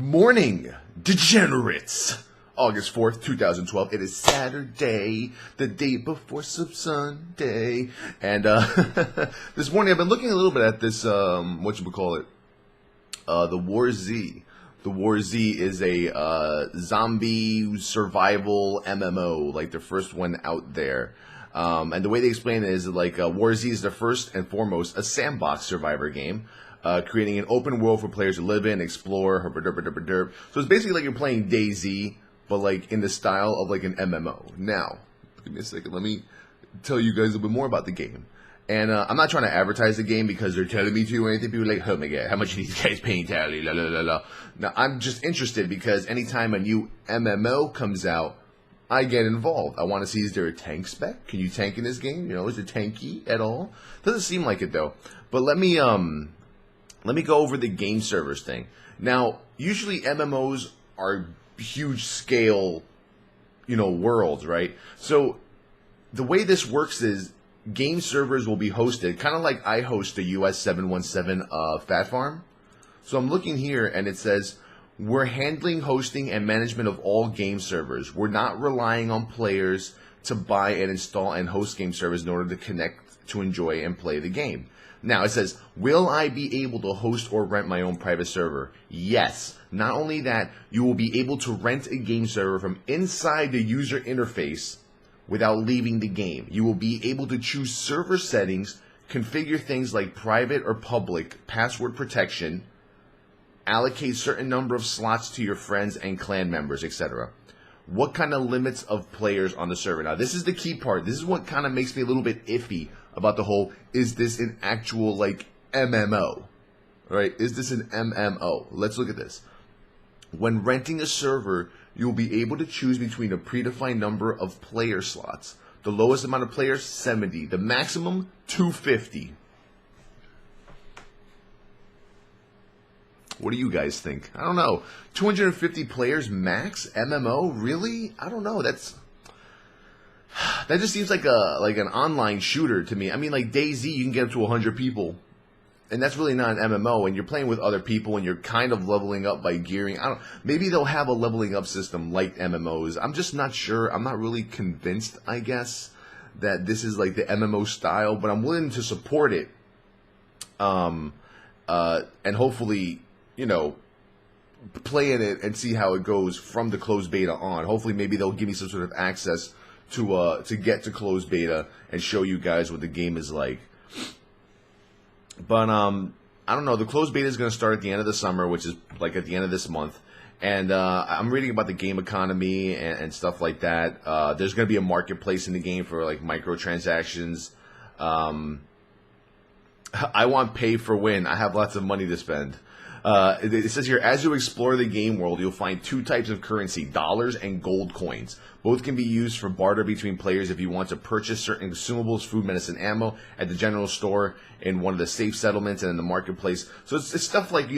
Good morning, degenerates! August 4th, 2012. It is Saturday, the day before Sunday. And this morning I've been looking a little bit at this, the War Z. The War Z is a zombie survival MMO, like the first one out there. And the way they explain it is like War Z is the first and foremost a sandbox survivor game. Creating an open world for players to live in, explore, So it's basically like you're playing DayZ, but like in the style of like an MMO. Now, give me a second, let me tell you guys a little bit more about the game. And I'm not trying to advertise the game because they're telling me to or anything. People are like, oh my god, how much are these guys paying Towelliee? La la la la. Now, I'm just interested because anytime a new MMO comes out, I get involved. I want to see, is there a tank spec? Can you tank in this game? You know, is it tanky at all? Doesn't seem like it though. But let me go over the game servers thing. Now, usually MMOs are huge scale, worlds, right? So the way this works is game servers will be hosted, kind of like I host the US 717 Fat Farm. So I'm looking here and it says, we're handling hosting and management of all game servers. We're not relying on players to buy and install and host game servers in order to connect to enjoy and play the game. Now, it says, will I be able to host or rent my own private server? Yes. Not only that, you will be able to rent a game server from inside the user interface without leaving the game. You will be able to choose server settings, configure things like private or public, password protection, allocate certain number of slots to your friends and clan members, etc. What kind of limits of players on the server? Now, this is the key part. This is what kind of makes me a little bit iffy about the whole, is this an actual, like, MMO? Right? Is this an MMO? Let's look at this. When renting a server, you'll be able to choose between a predefined number of player slots. The lowest amount of players, 70. The maximum, 250. What do you guys think? I don't know. 250 players max? MMO? Really? I don't know. That just seems like an online shooter to me. I mean, like DayZ, you can get up to 100 people. And that's really not an MMO, and you're playing with other people, and you're kind of leveling up by gearing. Maybe they'll have a leveling up system like MMOs. I'm just not sure. I'm not really convinced, I guess, that this is like the MMO style, but I'm willing to support it. And hopefully, play in it and see how it goes from the closed beta on. Hopefully, maybe they'll give me some sort of access to get to closed beta and show you guys what the game is like. But I don't know. The closed beta is going to start at the end of the summer, which is like at the end of this month. And I'm reading about the game economy and stuff like that. There's going to be a marketplace in the game for like microtransactions. I want pay for win. I have lots of money to spend. It says here, as you explore the game world, you'll find two types of currency, dollars and gold coins. Both can be used for barter between players if you want to purchase certain consumables, food, medicine, ammo at the general store, in one of the safe settlements, and in the marketplace. So it's stuff like, if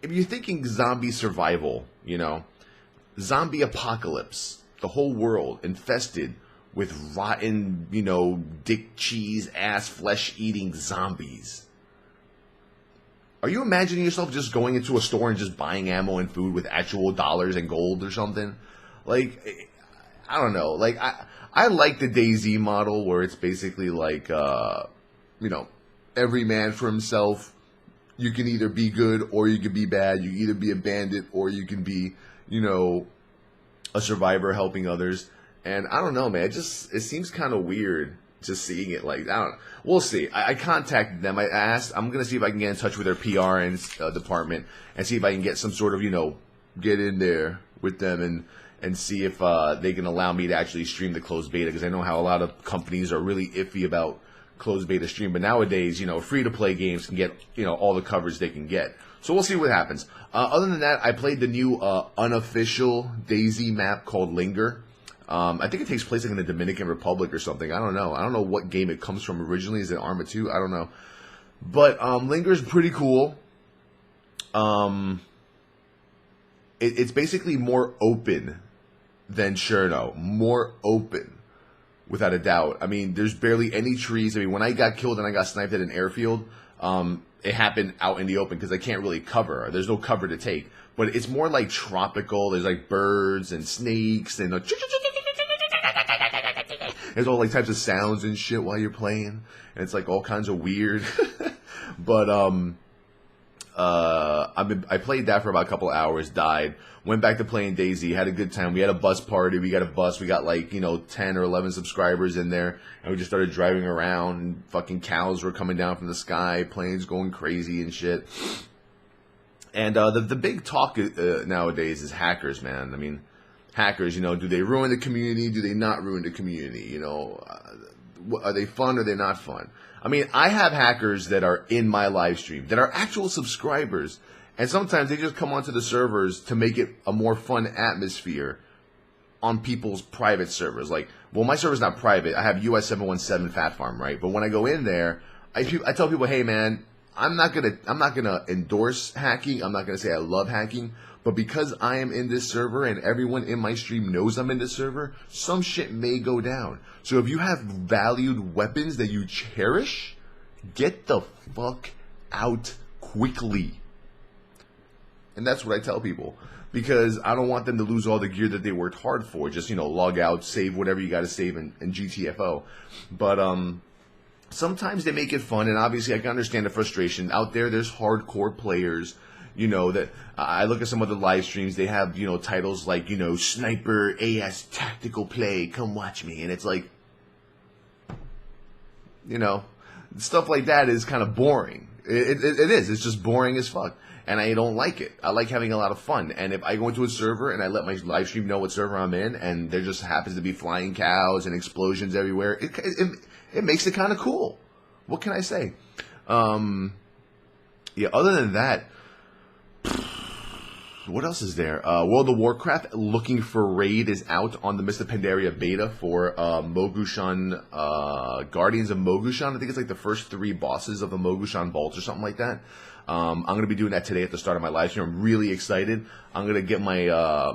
you're thinking zombie survival, zombie apocalypse, the whole world infested with rotten, dick, cheese, ass, flesh-eating zombies. Are you imagining yourself just going into a store and just buying ammo and food with actual dollars and gold or something? Like, I don't know. Like, I like the DayZ model where it's basically like, every man for himself. You can either be good or you can be bad. You can either be a bandit or you can be, a survivor helping others. And I don't know, man. It seems kind of weird just seeing it like that. We'll see. I contacted them. I asked. I'm gonna see if I can get in touch with their PR and department and see if I can get some sort of get in there with them and see if they can allow me to actually stream the closed beta, because I know how a lot of companies are really iffy about closed beta stream. But nowadays, free to play games can get all the coverage they can get. So we'll see what happens. Other than that, I played the new unofficial DayZ map called Linger. I think it takes place like in the Dominican Republic or something. I don't know. I don't know what game it comes from originally. Is it Arma 2? I don't know. But Linger's pretty cool. It's basically more open than Cherno. More open, without a doubt. I mean, there's barely any trees. I mean, when I got killed and I got sniped at an airfield, it happened out in the open because I can't really cover. There's no cover to take. But it's more like tropical. There's like birds and snakes and there's all like types of sounds and shit while you're playing. And it's like all kinds of weird. But I played that for about a couple of hours, died, went back to playing DayZ, had a good time. We had a bus party. We got a bus. We got like, 10 or 11 subscribers in there. And we just started driving around. And fucking cows were coming down from the sky. Planes going crazy and shit. And the big talk nowadays is hackers, man. I mean, hackers, do they ruin the community? Do they not ruin the community? Are they fun or are they not fun? I mean, I have hackers that are in my live stream, that are actual subscribers, and sometimes they just come onto the servers to make it a more fun atmosphere on people's private servers. Like, well, my server's not private. I have US 717 Fat Farm, right? But when I go in there, I tell people, hey, man, I'm not gonna endorse hacking. I'm not gonna say I love hacking. But because I am in this server and everyone in my stream knows I'm in this server, some shit may go down. So if you have valued weapons that you cherish, get the fuck out quickly. And that's what I tell people. Because I don't want them to lose all the gear that they worked hard for. Just, log out, save whatever you got to save in GTFO. But sometimes they make it fun. And obviously I can understand the frustration. Out there's hardcore players. That I look at some of the live streams, they have, titles like, Sniper AS Tactical Play, come watch me. And it's like, stuff like that is kind of boring. It is. It's just boring as fuck. And I don't like it. I like having a lot of fun. And if I go into a server and I let my live stream know what server I'm in, and there just happens to be flying cows and explosions everywhere, it makes it kind of cool. What can I say? Other than that, what else is there? World of Warcraft Looking for Raid is out on the Mr. Pandaria beta for Mogushan, Guardians of Mogushan. I think it's like the first 3 bosses of the Mogushan Vault or something like that. I'm going to be doing that today at the start of my live stream. I'm really excited. I'm going to get my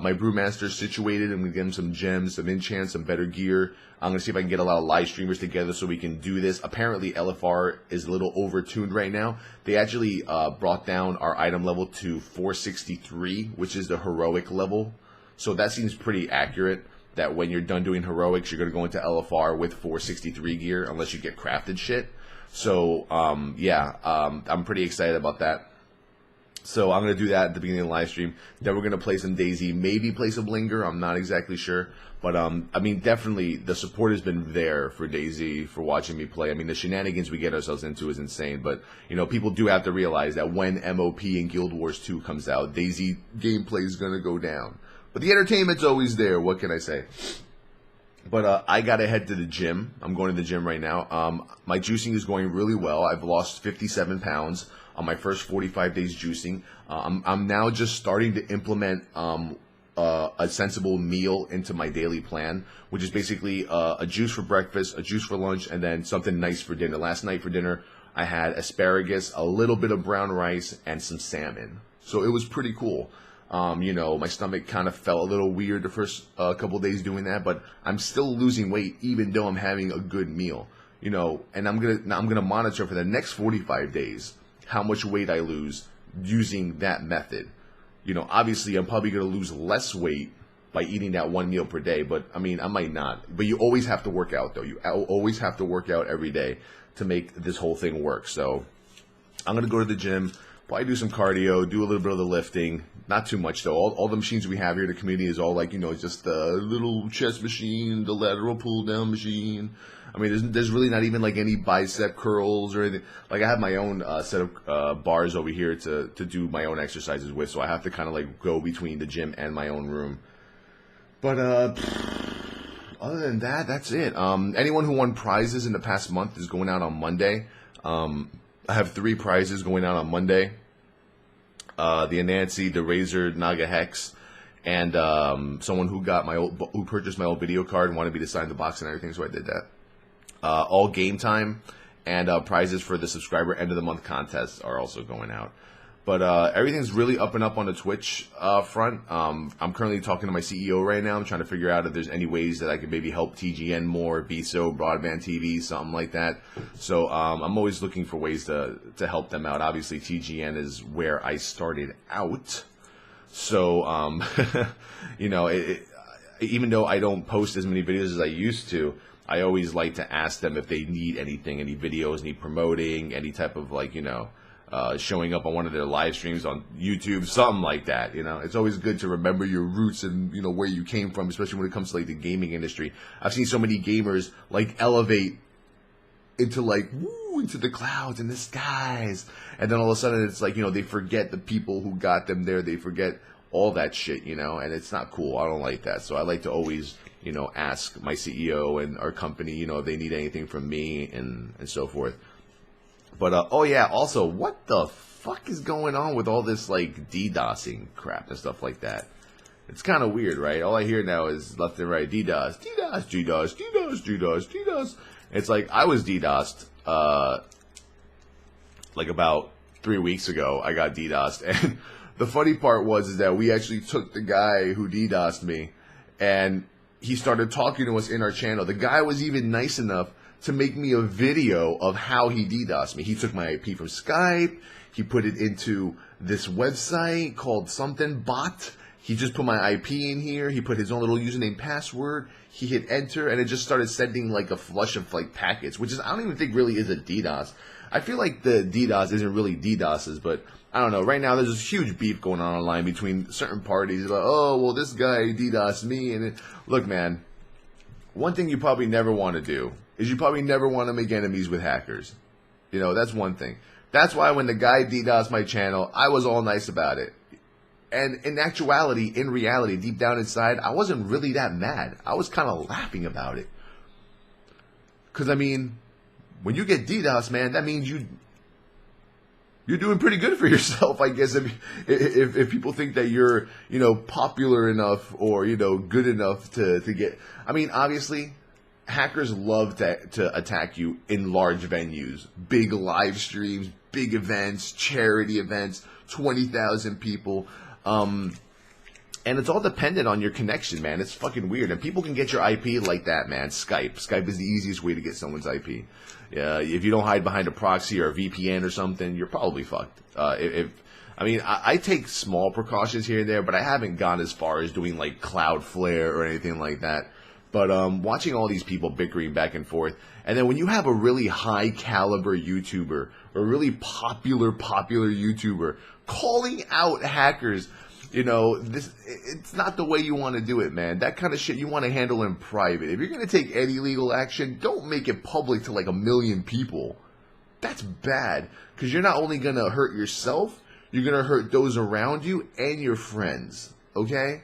my Brewmaster situated. I'm going to get him some gems, some enchants, some better gear. I'm going to see if I can get a lot of live streamers together so we can do this. Apparently, LFR is a little over-tuned right now. They actually brought down our item level to 463, which is the heroic level. So that seems pretty accurate, that when you're done doing heroics, you're going to go into LFR with 463 gear, unless you get crafted shit. So, I'm pretty excited about that. So I'm going to do that at the beginning of the live stream. Then we're going to play some DayZ, maybe play some Linger. I'm not exactly sure. But, I mean, definitely the support has been there for DayZ, for watching me play. I mean, the shenanigans we get ourselves into is insane. But, people do have to realize that when MOP and Guild Wars 2 comes out, DayZ gameplay is going to go down. But the entertainment's always there. What can I say? But I got to head to the gym. I'm going to the gym right now. My juicing is going really well. I've lost 57 pounds on my first 45 days juicing. I'm now just starting to implement a sensible meal into my daily plan, which is basically a juice for breakfast, a juice for lunch, and then something nice for dinner. Last night for dinner, I had asparagus, a little bit of brown rice, and some salmon. So it was pretty cool. My stomach kind of felt a little weird the first couple days doing that, but I'm still losing weight even though I'm having a good meal. And I'm gonna monitor for the next 45 days how much weight I lose using that method. Obviously I'm probably gonna lose less weight by eating that one meal per day, but I mean, I might not. But you always have to work out, though. You always have to work out every day to make this whole thing work. So I'm gonna go to the gym. Probably do some cardio, do a little bit of the lifting. Not too much, though. All the machines we have here, the community is all like, just the little chest machine, the lateral pull-down machine. I mean, there's really not even like any bicep curls or anything. Like, I have my own set of bars over here to do my own exercises with, so I have to kind of like go between the gym and my own room. But other than that, that's it. Anyone who won prizes in the past month is going out on Monday. I have 3 prizes going out on Monday. The Anansi, the Razor Naga Hex, and someone who purchased my old video card and wanted me to sign the box and everything, so I did that. All game time and prizes for the subscriber end of the month contests are also going out. But everything's really up and up on the Twitch front. I'm currently talking to my CEO right now. I'm trying to figure out if there's any ways that I could maybe help TGN more, BSO, broadband TV, something like that. So I'm always looking for ways to help them out. Obviously, TGN is where I started out. So, you know, even though I don't post as many videos as I used to, I always like to ask them if they need anything, any videos, need promoting, any type of, like, you know, showing up on one of their live streams on YouTube, something like that. You know, it's always good to remember your roots and, you know, where you came from, especially when it comes to, like, the gaming industry. I've seen so many gamers, like, elevate into, like, woo, into the clouds and the skies, and then all of a sudden it's like, you know, they forget the people who got them there. They forget all that shit, you know, and it's not cool. I don't like that. So I like to always, you know, ask my CEO and our company, you know, if they need anything from me and so forth. But, oh yeah, also, what the fuck is going on with all this, like, DDoSing crap and stuff like that? It's kind of weird, right? All I hear now is left and right, DDoS, DDoS, DDoS, DDoS, DDoS, DDoS. It's like, I was DDoSed, like, about 3 weeks ago. I got DDoSed, and the funny part is that we actually took the guy who DDoSed me, and he started talking to us in our channel. The guy was even nice enough to make me a video of how he DDoSed me. He took my IP from Skype. He put it into this website called something bot. He just put my IP in here. He put his own little username password. He hit enter, and it just started sending like a flush of like packets, which is, I don't even think really is a DDoS. I feel like the DDoS isn't really DDoSes, but I don't know. Right now, there's this huge beef going on online between certain parties about, oh, well, this guy DDoSed me. And look, man, one thing you probably never want to do is you probably never want to make enemies with hackers. You know, that's one thing. That's why when the guy DDoSed my channel, I was all nice about it. And in actuality, in reality, deep down inside, I wasn't really that mad. I was kind of laughing about it. Because, I mean, when you get DDoS, man, that means you're doing pretty good for yourself, I guess, if people think that you're, you know, popular enough or, you know, good enough to get... I mean, obviously, hackers love to attack you in large venues, big live streams, big events, charity events, 20,000 people. And it's all dependent on your connection, man. It's fucking weird. And people can get your IP like that, man. Skype is the easiest way to get someone's IP. If you don't hide behind a proxy or a VPN or something, you're probably fucked. I take small precautions here and there, but I haven't gone as far as doing like Cloudflare or anything like that. But watching all these people bickering back and forth, and then when you have a really high caliber YouTuber or a really popular YouTuber calling out hackers, you know, it's not the way you want to do it, man. That kind of shit you want to handle in private. If you're going to take any legal action, don't make it public to like 1 million people. That's bad, because you're not only going to hurt yourself, you're going to hurt those around you and your friends, okay?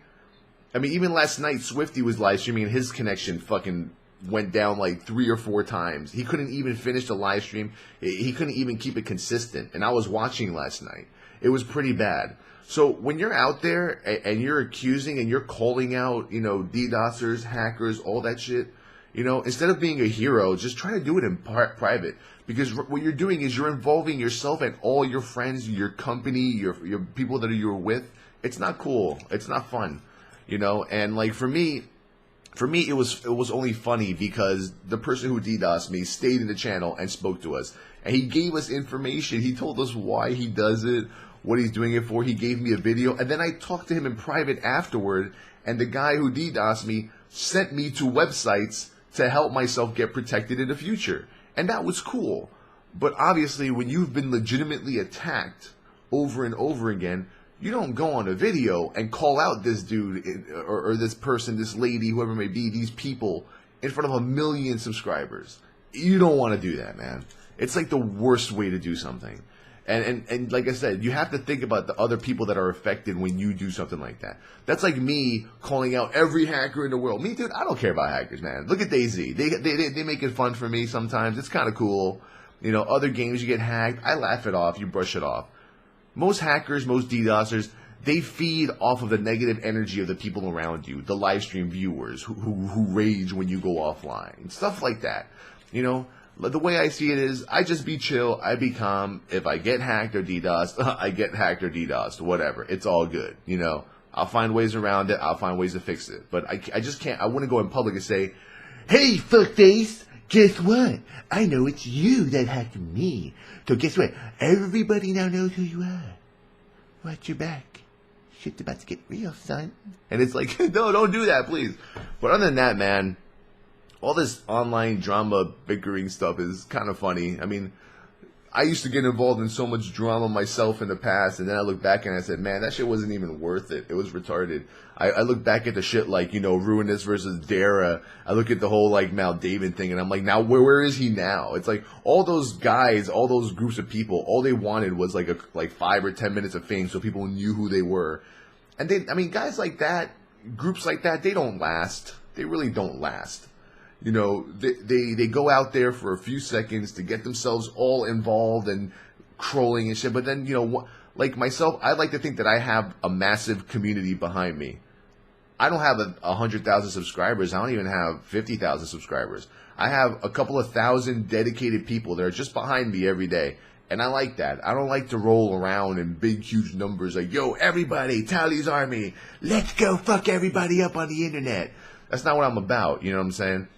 I mean, even last night, Swifty was live streaming and his connection fucking went down like 3 or 4 times. He couldn't even finish the live stream. He couldn't even keep it consistent. And I was watching last night. It was pretty bad. So when you're out there and you're accusing and you're calling out, you know, DDoSers, hackers, all that shit, you know, instead of being a hero, just try to do it in private. Because what you're doing is you're involving yourself and all your friends, your company, your people that you're with. It's not cool. It's not fun. You know, and like for me it was only funny because the person who DDoSed me stayed in the channel and spoke to us. And he gave us information. He told us why he does it, what he's doing it for. He gave me a video. And then I talked to him in private afterward. And the guy who DDoSed me sent me to websites to help myself get protected in the future. And that was cool. But obviously, when you've been legitimately attacked over and over again, you don't go on a video and call out this dude or this person, this lady, whoever it may be, these people in front of 1 million subscribers. You don't want to do that, man. It's like the worst way to do something. And like I said, you have to think about the other people that are affected when you do something like that. That's like me calling out every hacker in the world. Me, dude, I don't care about hackers, man. Look at DayZ. They make it fun for me sometimes. It's kind of cool. You know, other games you get hacked. I laugh it off. You brush it off. Most hackers, most DDoSers, they feed off of the negative energy of the people around you, the live stream viewers who rage when you go offline, stuff like that. You know, The way I see it is, I just be chill, I be calm. If I get hacked or DDoSed, I get hacked or DDoSed, whatever. It's all good, you know. I'll find ways around it, I'll find ways to fix it. But I just can't, I wouldn't go in public and say, hey, fuckface, guess what? I know it's you that hacked me. So guess what? Everybody now knows who you are. Watch your back. Shit's about to get real, son. And it's like, no, don't do that, please. But other than that, man, all this online drama bickering stuff is kind of funny. I mean, I used to get involved in so much drama myself in the past, and then I look back and I said, man, that shit wasn't even worth it. It was retarded. I look back at the shit like, you know, Ruinous versus Dara. I look at the whole, like, Mount David thing, and I'm like, now, where is he now? It's like, all those guys, all those groups of people, all they wanted was, like 5 or 10 minutes of fame so people knew who they were. And I mean, guys like that, groups like that, they don't last. They really don't last. You know, they go out there for a few seconds to get themselves all involved and trolling and shit. But then, you know, like myself, I like to think that I have a massive community behind me. I don't have 100,000 subscribers. I don't even have 50,000 subscribers. I have a couple of thousand dedicated people that are just behind me every day. And I like that. I don't like to roll around in big, huge numbers like, yo, everybody, Towellee's army, let's go fuck everybody up on the internet. That's not what I'm about, you know what I'm saying?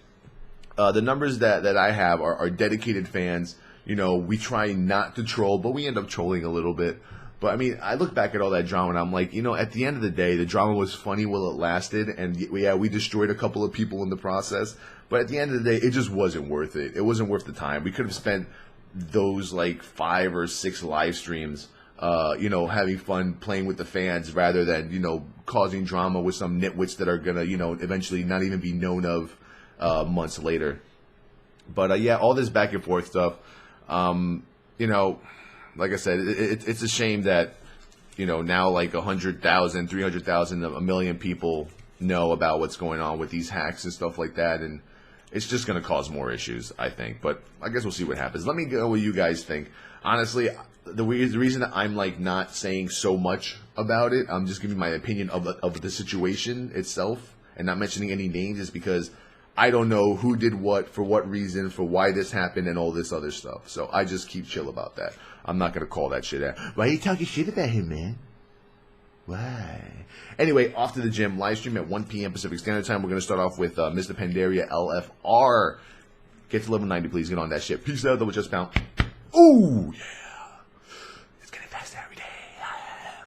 The numbers that I have are dedicated fans. You know, we try not to troll, but we end up trolling a little bit. But, I mean, I look back at all that drama, and I'm like, you know, at the end of the day, the drama was funny while it lasted, and, yeah, we destroyed a couple of people in the process. But at the end of the day, it just wasn't worth it. It wasn't worth the time. We could have spent those, like, 5 or 6 live streams, you know, having fun playing with the fans rather than, you know, causing drama with some nitwits that are going to, you know, eventually not even be known of months later. But yeah, all this back and forth stuff, you know, like I said, it's a shame that, you know, now like 100,000, 300,000, a million people know about what's going on with these hacks and stuff like that, and it's just going to cause more issues, I think. But I guess we'll see what happens. Let me know what you guys think. Honestly, the reason that I'm like not saying so much about it, I'm just giving my opinion of the situation itself and not mentioning any names, is because I don't know who did what, for what reason, for why this happened, and all this other stuff. So I just keep chill about that. I'm not going to call that shit out. Why are you talking shit about him, man? Why? Anyway, off to the gym. Live stream at 1 p.m. Pacific Standard Time. We're going to start off with Mr. Pandaria LFR. Get to level 90, please. Get on that shit. Peace out. Double chest pound. Ooh, yeah.